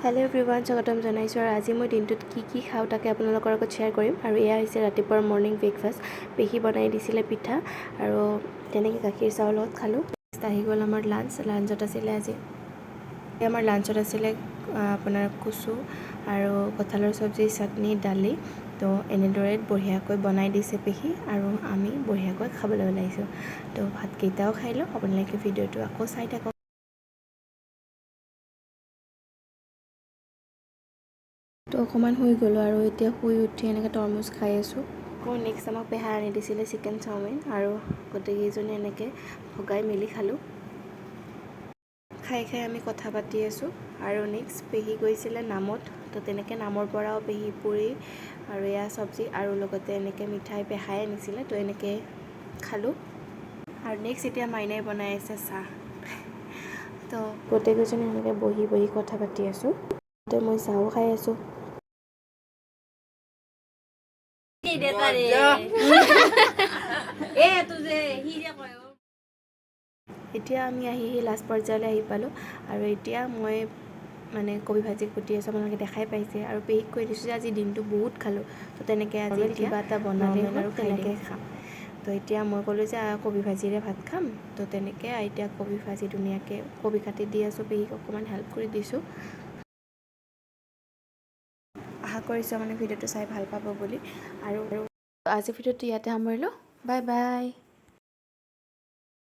hello everyone स्वागतम जनाइছোঁ আৰু আজি মই দিনটোত কি খাওঁ তাকে আপোনালোকৰ লগত শ্বেয়াৰ কৰিম আৰু এয়া হৈছে ৰাতিপুৱাৰ মৰ্নিং ব্ৰেকফাষ্ট পেহী বনাই দিছিলে পিঠা আৰু তেনেকৈ গাখীৰ চাহৰ লগত খালোঁ আহি গ'ল আমাৰ লাঞ্চত আছিলে আজি আমাৰ লাঞ্চত আছিলে আপোনাৰ কচু আৰু কঁঠালৰ চব্জি চাটনি দালি তো এনেদৰে বঢ়িয়াকৈ বনাই দিছে পেহী আৰু আমি বঢ়িয়াকৈ খাবলৈ ওলাইছোঁ তো ভাতকেইটাও খাই লওঁ আপোনালোকে ভিডিঅ'টো আকৌ চাই থাকক তো অকণমান শুই গ'লোঁ আৰু এতিয়া শুই উঠি এনেকৈ তৰমুজ খাই আছোঁ আকৌ নেক্সট আমাক পেহাই আনি দিছিলে চিকেন চাওমিন আৰু গোটেইকেইজনী এনেকৈ ভগাই মেলি খালোঁ খাই আমি কথা পাতি আছোঁ আৰু নেক্সট পেহী গৈছিলে নামত তো তেনেকৈ নামৰ পৰাও পেহী পুৰি আৰু এয়া চব্জি আৰু লগতে এনেকৈ মিঠাই পেহাই আনিছিলে তো এনেকৈ খালোঁ আৰু নেক্সট এতিয়া মাইনাই বনাই আছে চাহ তো গোটেইকেইজনী এনেকৈ বহি কথা পাতি আছোঁ তো মই চাহো খাই আছোঁ এতিয়া আমি আহি লাষ্ট পৰ্যায়লৈ আহি পালোঁ আৰু এতিয়া মই মানে কবি ভাজি কুটি আছোঁ আপোনালোকে দেখাই পাইছে আৰু পেহীক কৈ দিছোঁ যে আজি দিনটো বহুত খালোঁ তো তেনেকৈ আজি কিবা এটা বনালে আৰু তেনেকৈ খাম তো এতিয়া মই ক'লোঁ যে কবি ভাজিৰে ভাত খাম তো তেনেকৈ এতিয়া কবি ভাজি ধুনীয়াকৈ কবি কাটি দি আছোঁ পেহীক অকণমান হেল্প কৰি দিছোঁ আশা কৰিছোঁ মানে ভিডিঅ'টো চাই ভাল পাব বুলি আৰু আজি ভিডিঅ'টো ইয়াতে সামৰিলোঁ বাই বাই